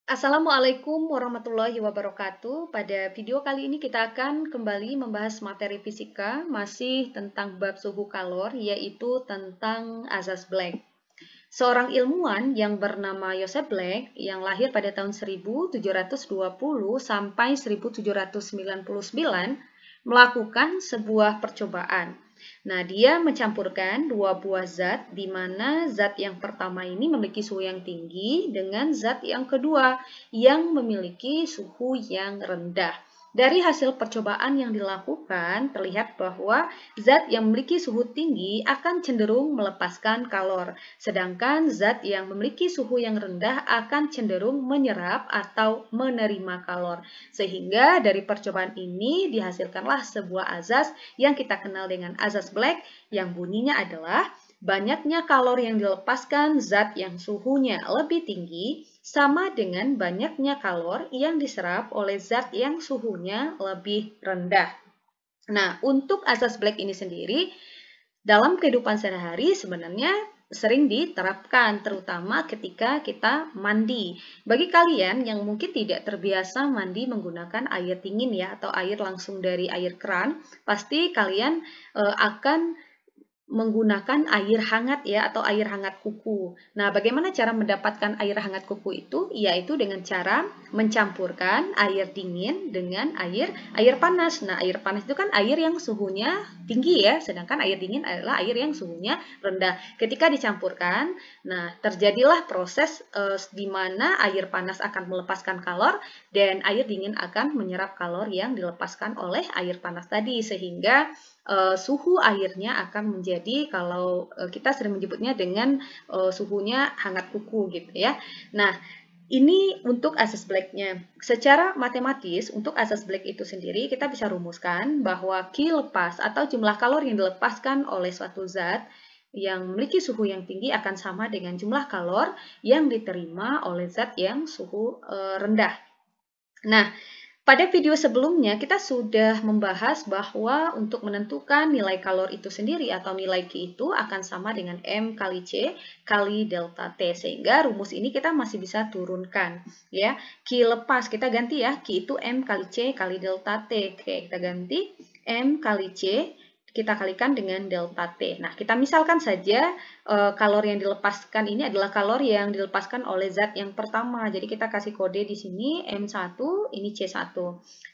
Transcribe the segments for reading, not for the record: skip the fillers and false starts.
Assalamualaikum warahmatullahi wabarakatuh. Pada video kali ini kita akan kembali membahas materi fisika, masih tentang bab suhu kalor, yaitu tentang azas Black. Seorang ilmuwan yang bernama Joseph Black, yang lahir pada tahun 1720 sampai 1799, melakukan sebuah percobaan. Nah, dia mencampurkan dua buah zat, di mana zat yang pertama ini memiliki suhu yang tinggi dengan zat yang kedua yang memiliki suhu yang rendah. Dari hasil percobaan yang dilakukan, terlihat bahwa zat yang memiliki suhu tinggi akan cenderung melepaskan kalor, sedangkan zat yang memiliki suhu yang rendah akan cenderung menyerap atau menerima kalor. Sehingga dari percobaan ini dihasilkanlah sebuah azas yang kita kenal dengan azas Black, yang bunyinya adalah banyaknya kalor yang dilepaskan zat yang suhunya lebih tinggi sama dengan banyaknya kalor yang diserap oleh zat yang suhunya lebih rendah. Nah, untuk azas Black ini sendiri, dalam kehidupan sehari-hari sebenarnya sering diterapkan, terutama ketika kita mandi. Bagi kalian yang mungkin tidak terbiasa mandi menggunakan air dingin ya, atau air langsung dari air keran, pasti kalian akan menggunakan air hangat ya, atau air hangat kuku. Nah, bagaimana cara mendapatkan air hangat kuku itu? Yaitu dengan cara mencampurkan air dingin dengan air panas. Nah, air panas itu kan air yang suhunya tinggi ya, sedangkan air dingin adalah air yang suhunya rendah. Ketika dicampurkan, nah terjadilah proses di mana air panas akan melepaskan kalor dan air dingin akan menyerap kalor yang dilepaskan oleh air panas tadi, sehingga suhu airnya akan menjadi, kalau kita sering menyebutnya dengan suhunya hangat kuku gitu ya. Nah, ini untuk asas Black-nya. Secara matematis, untuk asas Black itu sendiri, kita bisa rumuskan bahwa Q lepas atau jumlah kalor yang dilepaskan oleh suatu zat yang memiliki suhu yang tinggi akan sama dengan jumlah kalor yang diterima oleh zat yang suhu rendah. Nah, pada video sebelumnya kita sudah membahas bahwa untuk menentukan nilai kalor itu sendiri atau nilai Q itu akan sama dengan M kali C kali delta T, sehingga rumus ini kita masih bisa turunkan ya. Q lepas kita ganti ya, Q itu M kali C kali delta T. Oke, kita ganti M kali C kita kalikan dengan delta T. Nah, kita misalkan saja kalor yang dilepaskan ini adalah kalor yang dilepaskan oleh zat yang pertama. Jadi kita kasih kode di sini M1, ini C1.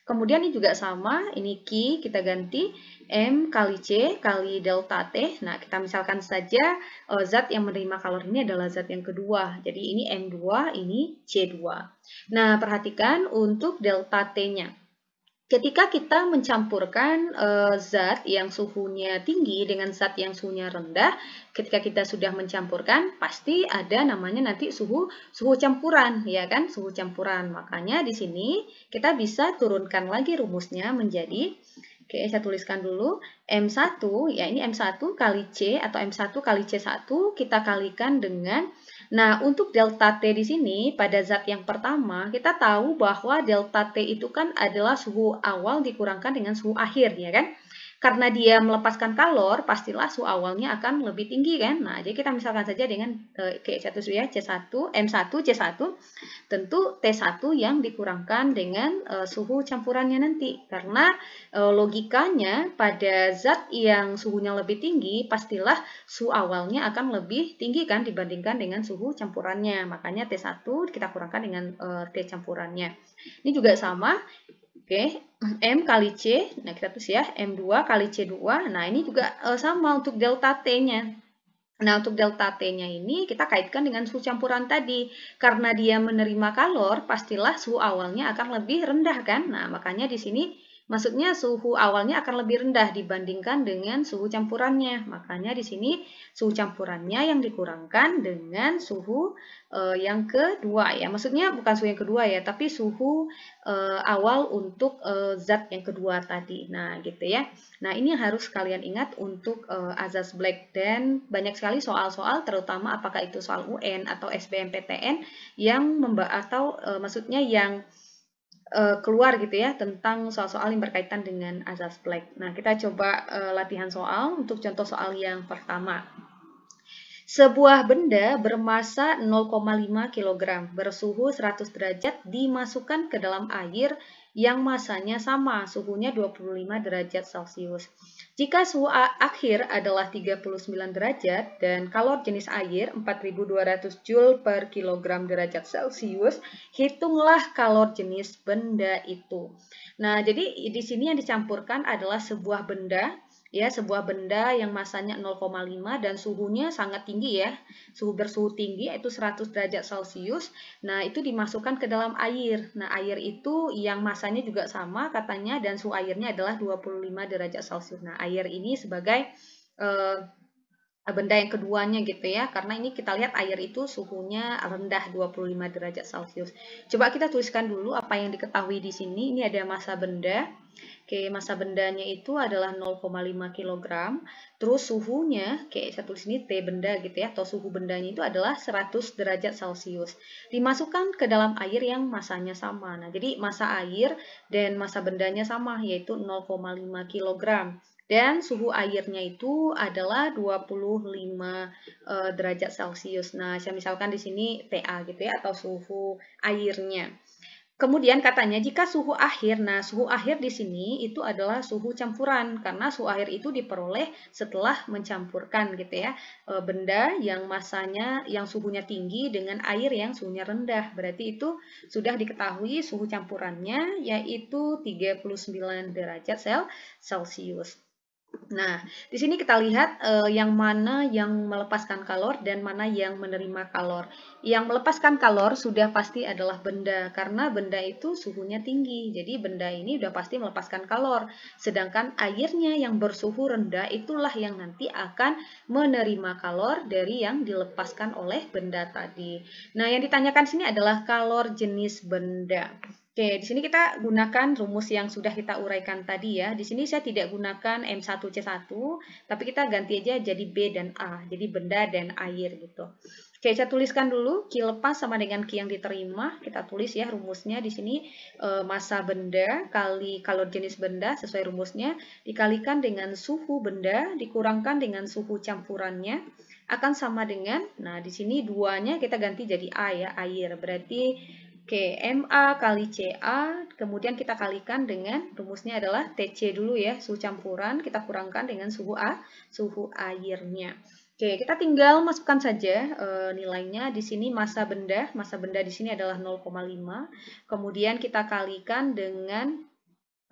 Kemudian ini juga sama, ini Q kita ganti M kali C kali delta T. Nah, kita misalkan saja zat yang menerima kalor ini adalah zat yang kedua. Jadi ini M2, ini C2. Nah, perhatikan untuk delta T-nya. Ketika kita mencampurkan zat yang suhunya tinggi dengan zat yang suhunya rendah, ketika kita sudah mencampurkan, pasti ada namanya nanti suhu campuran, ya kan? Suhu campuran. Makanya di sini kita bisa turunkan lagi rumusnya menjadi, oke, saya tuliskan dulu, M1, ya ini M1 kali C atau M1 kali C1 kita kalikan dengan. Nah, untuk delta T di sini, pada zat yang pertama, kita tahu bahwa delta T itu kan adalah suhu awal dikurangkan dengan suhu akhir, ya kan? Karena dia melepaskan kalor, pastilah suhu awalnya akan lebih tinggi, kan? Nah, jadi kita misalkan saja dengan C1 ya, C1, M1, C1, tentu T1 yang dikurangkan dengan suhu campurannya nanti. Karena logikanya pada zat yang suhunya lebih tinggi, pastilah suhu awalnya akan lebih tinggi kan dibandingkan dengan suhu campurannya. Makanya T1 kita kurangkan dengan T campurannya. Ini juga sama. Oke, M kali C. Nah, kita tulis ya, M2 kali C2. Nah, ini juga sama untuk delta T-nya. Nah, untuk delta T-nya ini kita kaitkan dengan suhu campuran tadi. Karena dia menerima kalor, pastilah suhu awalnya akan lebih rendah kan? Nah, makanya di sini maksudnya suhu awalnya akan lebih rendah dibandingkan dengan suhu campurannya. Makanya di sini suhu campurannya yang dikurangkan dengan suhu yang kedua ya. Maksudnya bukan suhu yang kedua ya, tapi suhu awal untuk zat yang kedua tadi. Nah, gitu ya. Nah, ini yang harus kalian ingat untuk azas Black, dan banyak sekali soal-soal, terutama apakah itu soal UN atau SBMPTN yang atau maksudnya yang keluar gitu ya tentang soal-soal yang berkaitan dengan azas Black. Nah, kita coba latihan soal untuk contoh soal yang pertama. Sebuah benda bermasa 0,5 kg bersuhu 100 derajat dimasukkan ke dalam air yang masanya sama, suhunya 25 derajat Celcius. Jika suhu akhir adalah 39 derajat dan kalor jenis air 4.200 Joule per kilogram derajat Celcius, hitunglah kalor jenis benda itu. Nah, jadi di sini yang dicampurkan adalah sebuah benda, ya, sebuah benda yang masanya 0,5 dan suhunya sangat tinggi, ya. Bersuhu tinggi yaitu 100 derajat Celcius. Nah, itu dimasukkan ke dalam air. Nah, air itu yang masanya juga sama katanya dan suhu airnya adalah 25 derajat Celcius. Nah, air ini sebagai benda yang keduanya gitu ya, karena ini kita lihat air itu suhunya rendah 25 derajat Celcius. Coba kita tuliskan dulu apa yang diketahui di sini. Ini ada massa benda. Oke, massa bendanya itu adalah 0,5 kg. Terus suhunya, oke, saya tulis ini T benda gitu ya, atau suhu bendanya itu adalah 100 derajat Celcius. Dimasukkan ke dalam air yang massanya sama. Nah, jadi massa air dan massa bendanya sama, yaitu 0,5 kg. Dan suhu airnya itu adalah 25 derajat Celcius. Nah, saya misalkan di sini TA gitu ya, atau suhu airnya. Kemudian katanya jika suhu akhir, nah suhu akhir di sini itu adalah suhu campuran karena suhu akhir itu diperoleh setelah mencampurkan gitu ya benda yang masanya yang suhunya tinggi dengan air yang suhunya rendah. Berarti itu sudah diketahui suhu campurannya yaitu 39 derajat Celcius. Nah, di sini kita lihat yang mana yang melepaskan kalor dan mana yang menerima kalor. Yang melepaskan kalor sudah pasti adalah benda, karena benda itu suhunya tinggi. Jadi benda ini sudah pasti melepaskan kalor. Sedangkan airnya yang bersuhu rendah itulah yang nanti akan menerima kalor dari yang dilepaskan oleh benda tadi. Nah, yang ditanyakan sini adalah kalor jenis benda. Oke, di sini kita gunakan rumus yang sudah kita uraikan tadi ya. Di sini saya tidak gunakan M1C1, tapi kita ganti aja jadi B dan A. Jadi benda dan air gitu. Oke, saya tuliskan dulu Q lepas sama dengan Q yang diterima. Kita tulis ya rumusnya di sini massa benda kali kalor jenis benda sesuai rumusnya dikalikan dengan suhu benda dikurangkan dengan suhu campurannya akan sama dengan, nah di sini duanya kita ganti jadi A ya, air. Berarti oke, MA kali CA, kemudian kita kalikan dengan, rumusnya adalah TC dulu ya, suhu campuran, kita kurangkan dengan suhu suhu airnya. Oke, kita tinggal masukkan saja nilainya. Di sini massa benda di sini adalah 0,5, kemudian kita kalikan dengan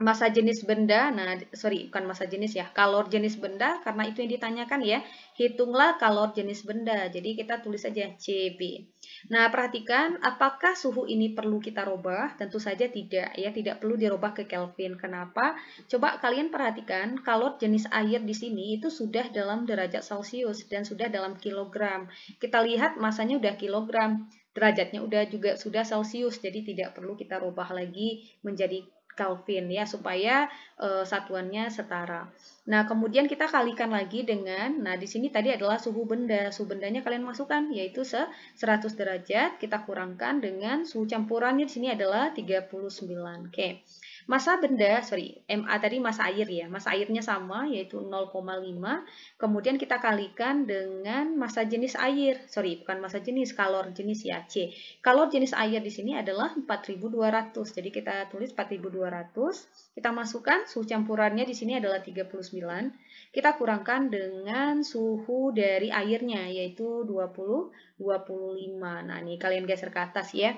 massa jenis benda, nah sorry bukan massa jenis ya, kalor jenis benda karena itu yang ditanyakan ya, hitunglah kalor jenis benda, jadi kita tulis saja CB. Nah perhatikan apakah suhu ini perlu kita rubah? Tentu saja tidak ya, tidak perlu dirubah ke Kelvin. Kenapa? Coba kalian perhatikan kalor jenis air di sini itu sudah dalam derajat Celcius dan sudah dalam kilogram. Kita lihat masanya udah kilogram, derajatnya udah juga sudah Celcius, jadi tidak perlu kita rubah lagi menjadi Kelvin ya supaya satuannya setara. Nah, kemudian kita kalikan lagi dengan, nah di sini tadi adalah suhu benda. Suhu bendanya kalian masukkan yaitu 100 derajat, kita kurangkan dengan suhu campurannya di sini adalah 39. Oke. Massa benda, sorry, MA tadi massa air ya. Massa airnya sama yaitu 0,5. Kemudian kita kalikan dengan massa jenis air. Sorry, bukan massa jenis, kalor jenis ya, C. Kalor jenis air di sini adalah 4.200. Jadi kita tulis 4.200. Kita masukkan suhu campurannya di sini adalah 39. Kita kurangkan dengan suhu dari airnya yaitu 25. Nah, ini kalian geser ke atas ya.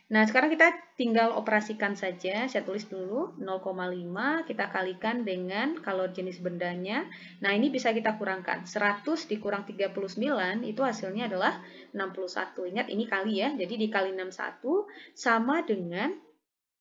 Nah, sekarang kita tinggal operasikan saja. Saya tulis dulu 0,5 kita kalikan dengan kalor jenis bendanya. Nah, ini bisa kita kurangkan. 100 dikurang 39 itu hasilnya adalah 61. Ingat ini kali ya. Jadi dikali 61 sama dengan,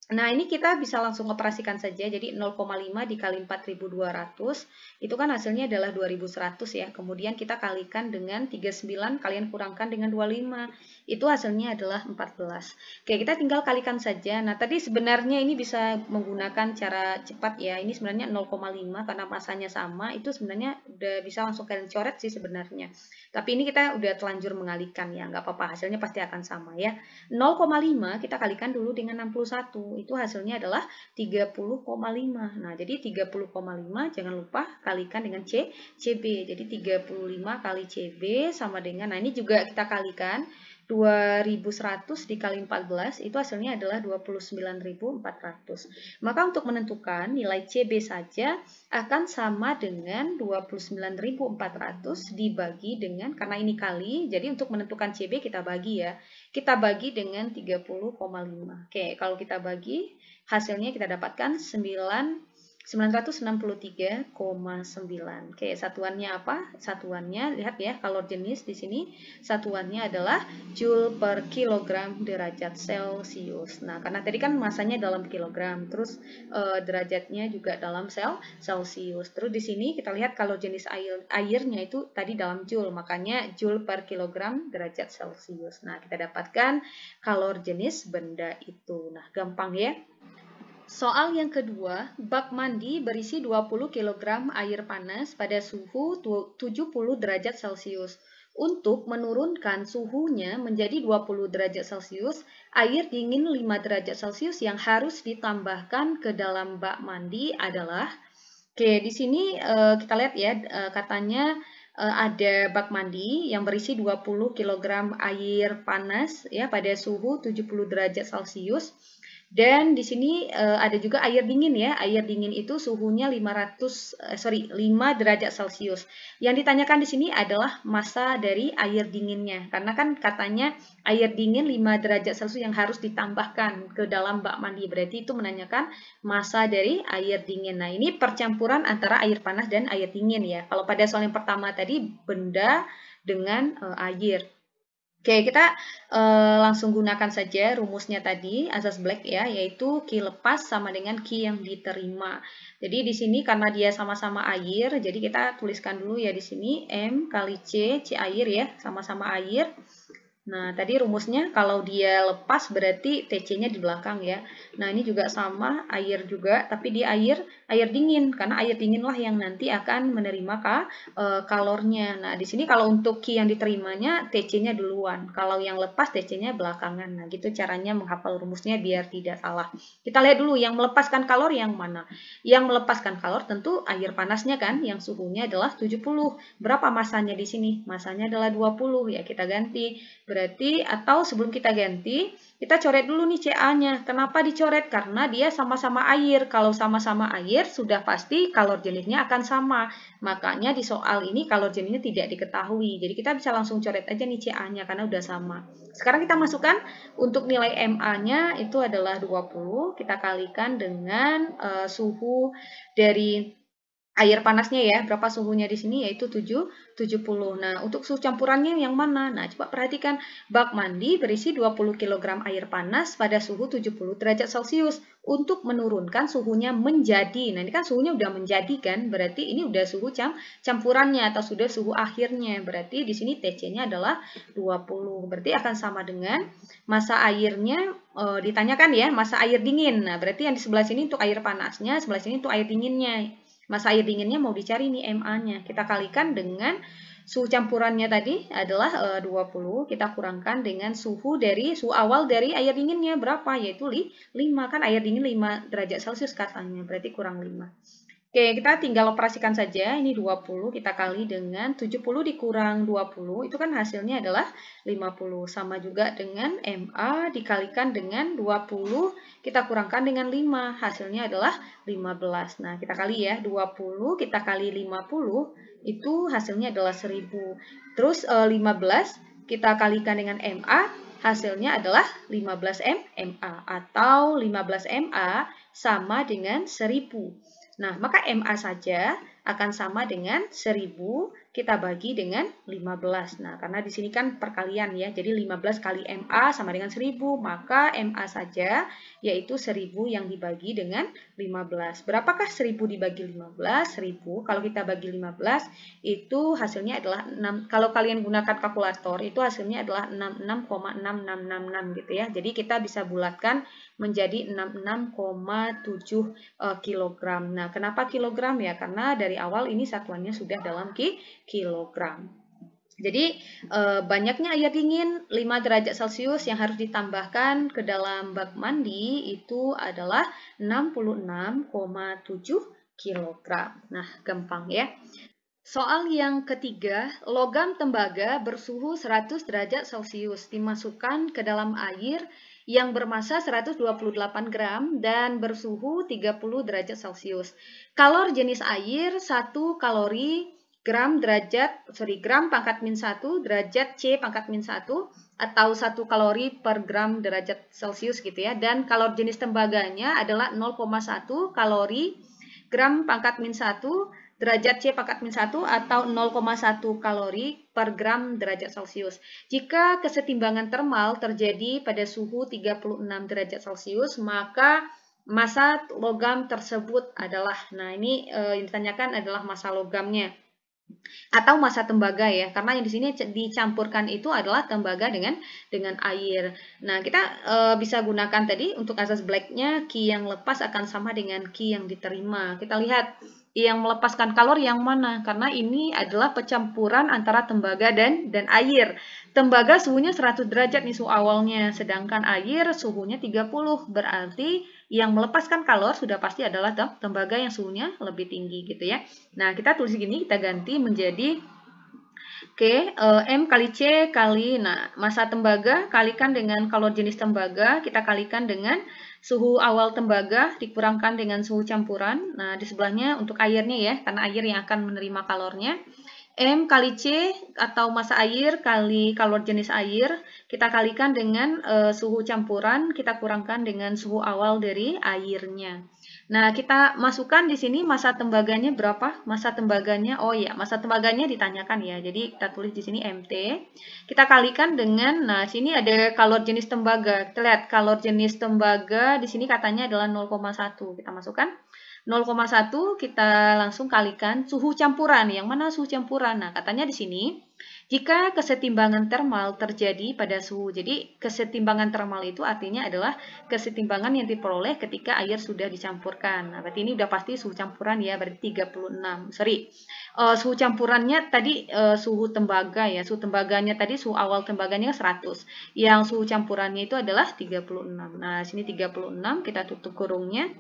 nah ini kita bisa langsung operasikan saja. Jadi 0,5 dikali 4.200 itu kan hasilnya adalah 2.100 ya. Kemudian kita kalikan dengan 39, kalian kurangkan dengan 25. Itu hasilnya adalah 14. Oke, kita tinggal kalikan saja. Nah, tadi sebenarnya ini bisa menggunakan cara cepat ya. Ini sebenarnya 0,5 karena masanya sama. Itu sebenarnya udah bisa langsung kalian coret sih sebenarnya. Tapi ini kita udah telanjur mengalihkan ya. Nggak apa-apa, hasilnya pasti akan sama ya. 0,5 kita kalikan dulu dengan 61. Itu hasilnya adalah 30,5. Nah, jadi 30,5 jangan lupa kalikan dengan CB. Jadi 35 kali CB sama dengan, nah ini juga kita kalikan, 2100 dikali 14 itu hasilnya adalah 29.400. Maka untuk menentukan nilai CB saja akan sama dengan 29.400 dibagi dengan, karena ini kali, jadi untuk menentukan CB kita bagi ya. Kita bagi dengan 30,5. Oke, kalau kita bagi hasilnya kita dapatkan 963,9. Oke, satuannya apa? Satuannya, lihat ya, kalor jenis di sini satuannya adalah Joule per kilogram derajat Celcius. Nah, karena tadi kan masanya dalam kilogram, terus derajatnya juga dalam Celcius. Terus di sini kita lihat kalor jenis airnya itu tadi dalam Joule, makanya Joule per kilogram derajat Celcius. Nah, kita dapatkan kalor jenis benda itu. Nah, gampang ya. Soal yang kedua, bak mandi berisi 20 kg air panas pada suhu 70 derajat Celcius. Untuk menurunkan suhunya menjadi 20 derajat Celcius, air dingin 5 derajat Celcius yang harus ditambahkan ke dalam bak mandi adalah, oke, di sini kita lihat ya, katanya ada bak mandi yang berisi 20 kg air panas ya pada suhu 70 derajat Celcius. Dan di sini ada juga air dingin ya. Air dingin itu suhunya 5 derajat Celcius. Yang ditanyakan di sini adalah massa dari air dinginnya. Karena kan katanya air dingin 5 derajat Celcius yang harus ditambahkan ke dalam bak mandi. Berarti itu menanyakan massa dari air dingin. Nah, ini percampuran antara air panas dan air dingin ya. Kalau pada soal yang pertama tadi benda dengan air. Oke, kita langsung gunakan saja rumusnya tadi, asas Black ya, yaitu Q lepas sama dengan Q yang diterima. Jadi di sini karena dia sama-sama air, jadi kita tuliskan dulu ya di sini M kali C air ya, sama-sama air. Nah, tadi rumusnya kalau dia lepas berarti TC-nya di belakang ya. Nah, ini juga sama, air juga, tapi dia air dingin, karena air dinginlah yang nanti akan menerima kalornya. Nah, di sini kalau untuk Q yang diterimanya, TC-nya duluan. Kalau yang lepas, TC-nya belakangan. Nah, gitu caranya menghafal rumusnya biar tidak salah. Kita lihat dulu yang melepaskan kalor yang mana. Yang melepaskan kalor tentu air panasnya kan, yang suhunya adalah 70. Berapa masanya di sini? Masanya adalah 20, ya kita ganti. Berarti, atau sebelum kita ganti, kita coret dulu nih CA-nya. Kenapa dicoret? Karena dia sama-sama air. Kalau sama-sama air, sudah pasti kalor jenisnya akan sama. Makanya di soal ini kalor jenisnya tidak diketahui. Jadi kita bisa langsung coret aja nih CA-nya karena udah sama. Sekarang kita masukkan untuk nilai MA-nya itu adalah 20. Kita kalikan dengan suhu dari air panasnya ya, berapa suhunya di sini yaitu 70. Nah, untuk suhu campurannya yang mana? Nah, coba perhatikan, bak mandi berisi 20 kg air panas pada suhu 70 derajat Celcius untuk menurunkan suhunya menjadi. Nah, ini kan suhunya udah menjadi kan? Berarti ini udah suhu campurannya atau sudah suhu akhirnya. Berarti di sini TC-nya adalah 20. Berarti akan sama dengan massa airnya ditanyakan ya, massa air dingin. Nah, berarti yang di sebelah sini untuk air panasnya, sebelah sini untuk air dinginnya. Massa air dinginnya mau dicari nih MA-nya. Kita kalikan dengan suhu campurannya tadi adalah 20. Kita kurangkan dengan suhu awal dari air dinginnya berapa? Yaitu 5. Kan air dingin 5 derajat Celcius katanya. Berarti kurang 5. Oke, kita tinggal operasikan saja. Ini 20 kita kali dengan 70 dikurang 20. Itu kan hasilnya adalah 50. Sama juga dengan MA dikalikan dengan 20. Kita kurangkan dengan 5. Hasilnya adalah 15. Nah, kita kali ya. 20 kita kali 50. Itu hasilnya adalah 1000. Terus 15 kita kalikan dengan MA. Hasilnya adalah 15 MA. Atau 15 MA sama dengan 1000. Nah, maka MA saja akan sama dengan 1000 kita bagi dengan 15. Nah, karena di sini kan perkalian ya, jadi 15 kali MA sama dengan 1000, maka MA saja yaitu 1000 yang dibagi dengan 15. Berapakah 1000 dibagi 15? 1000 kalau kita bagi 15 itu hasilnya adalah 6. Kalau kalian gunakan kalkulator itu hasilnya adalah 66,6666 gitu ya. Jadi kita bisa bulatkan menjadi 66,7 kilogram. Nah, kenapa kilogram ya? Karena dari awal ini satuannya sudah dalam kilogram. Jadi banyaknya air dingin 5 derajat Celcius yang harus ditambahkan ke dalam bak mandi itu adalah 66,7 kilogram. Nah, gampang ya. Soal yang ketiga, logam tembaga bersuhu 100 derajat Celcius dimasukkan ke dalam air yang bermassa 128 gram dan bersuhu 30 derajat Celcius. Kalor jenis air 1 kalori gram pangkat min 1 derajat C pangkat min 1 atau 1 kalori per gram derajat Celcius gitu ya. Dan kalor jenis tembaganya adalah 0,1 kalori gram pangkat min 1 derajat C pangkat min 1 atau 0,1 kalori per gram derajat Celcius. Jika kesetimbangan termal terjadi pada suhu 36 derajat Celcius, maka massa logam tersebut adalah, nah ini yang ditanyakan adalah massa logamnya atau massa tembaga ya, karena yang di sini dicampurkan itu adalah tembaga dengan air. Nah, kita bisa gunakan tadi untuk asas blacknya, Q yang lepas akan sama dengan Q yang diterima. Kita lihat yang melepaskan kalor yang mana, karena ini adalah pencampuran antara tembaga dan air. Tembaga suhunya 100 derajat nih suhu awalnya, sedangkan air suhunya 30, berarti yang melepaskan kalor sudah pasti adalah tembaga yang suhunya lebih tinggi gitu ya. Nah, kita tulis gini, kita ganti menjadi M kali C kali, nah massa tembaga kalikan dengan kalor jenis tembaga, kita kalikan dengan suhu awal tembaga dikurangkan dengan suhu campuran. Nah, di sebelahnya untuk airnya ya, karena air yang akan menerima kalornya. M kali C atau massa air kali kalor jenis air, kita kalikan dengan suhu campuran, kita kurangkan dengan suhu awal dari airnya. Nah, kita masukkan di sini massa tembaganya berapa? Massa tembaganya, oh ya, massa tembaganya ditanyakan ya. Jadi kita tulis di sini MT. Kita kalikan dengan, nah sini ada kalor jenis tembaga. Kita lihat kalor jenis tembaga di sini katanya adalah 0,1. Kita masukkan 0,1, kita langsung kalikan suhu campuran. Yang mana suhu campuran? Nah, katanya di sini jika kesetimbangan termal terjadi pada suhu. Jadi kesetimbangan termal itu artinya adalah kesetimbangan yang diperoleh ketika air sudah dicampurkan. Nah, berarti ini udah pasti suhu campuran ya, berarti 36. Suhu campurannya tadi suhu tembaga ya. Suhu tembaganya tadi suhu awal tembaganya 100. Yang suhu campurannya itu adalah 36. Nah, sini 36 kita tutup kurungnya.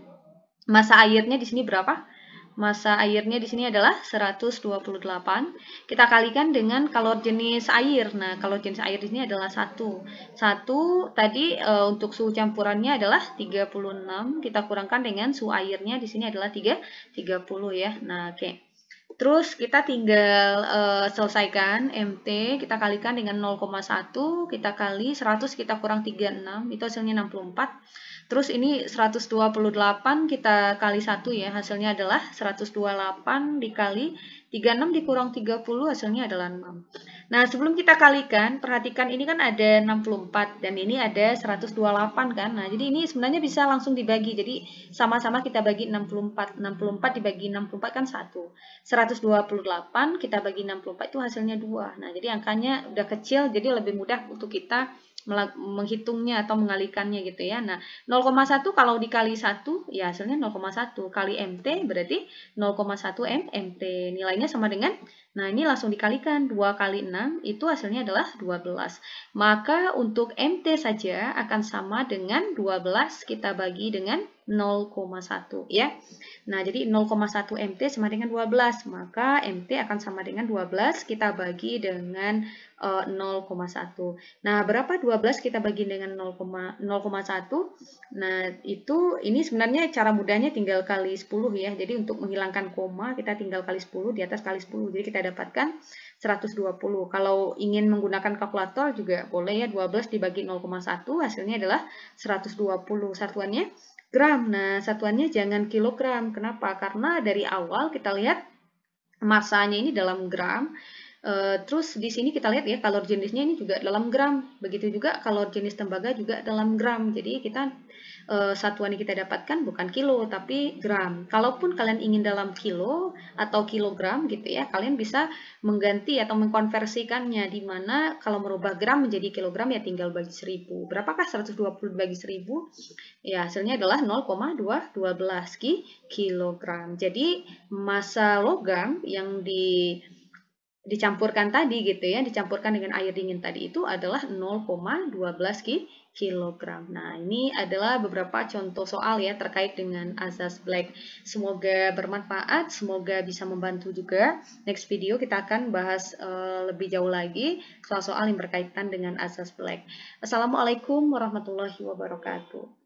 Massa airnya di sini berapa? Massa airnya di sini adalah 128. Kita kalikan dengan kalor jenis air. Nah, kalor jenis air di sini adalah 1. 1 tadi untuk suhu campurannya adalah 36. Kita kurangkan dengan suhu airnya di sini adalah 30 ya. Nah, oke. Terus kita tinggal selesaikan MT, kita kalikan dengan 0,1, kita kali 100, kita kurang 36, itu hasilnya 64. Terus ini 128 kita kali 1 ya, hasilnya adalah 128 dikali 36 dikurang 30, hasilnya adalah 6. Nah, sebelum kita kalikan, perhatikan ini kan ada 64 dan ini ada 128 kan. Nah, jadi ini sebenarnya bisa langsung dibagi. Jadi sama-sama kita bagi 64. 64 dibagi 64 kan 1. 128 kita bagi 64 itu hasilnya 2. Nah, jadi angkanya udah kecil, jadi lebih mudah untuk kita menghitungnya atau mengalikannya gitu ya. Nah, 0,1 kalau dikali 1 ya hasilnya 0,1 kali MT berarti 0,1 MT. Nilainya sama dengan, nah ini langsung dikalikan 2 kali 6 itu hasilnya adalah 12. Maka untuk MT saja akan sama dengan 12 kita bagi dengan 0,1 ya. Nah, jadi 0,1 MT sama dengan 12. Maka MT akan sama dengan 12 kita bagi dengan 0,1. Nah, berapa 12 kita bagi dengan 0,1? Nah, ini sebenarnya cara mudahnya tinggal kali 10 ya. Jadi untuk menghilangkan koma kita tinggal kali 10 di atas kali 10. Jadi kita dapatkan 120. Kalau ingin menggunakan kalkulator juga boleh ya, 12 dibagi 0,1 hasilnya adalah 120. Satuannya gram. Nah, satuannya jangan kilogram. Kenapa? Karena dari awal kita lihat masanya ini dalam gram. Terus di sini kita lihat ya kalor jenisnya ini juga dalam gram. Begitu juga kalor jenis tembaga juga dalam gram. Jadi kita satuan yang kita dapatkan bukan kilo tapi gram. Kalaupun kalian ingin dalam kilo atau kilogram gitu ya, kalian bisa mengganti atau mengkonversikannya, di mana kalau merubah gram menjadi kilogram ya tinggal bagi 1000. Berapakah 120 bagi 1000? Ya, hasilnya adalah 0,212 kilogram. Jadi massa logam yang dicampurkan tadi gitu ya, dicampurkan dengan air dingin tadi itu adalah 0,12 kilogram. Nah, ini adalah beberapa contoh soal ya terkait dengan azas Black. Semoga bermanfaat, semoga bisa membantu juga. Next video kita akan bahas lebih jauh lagi soal-soal yang berkaitan dengan azas Black. Assalamualaikum warahmatullahi wabarakatuh.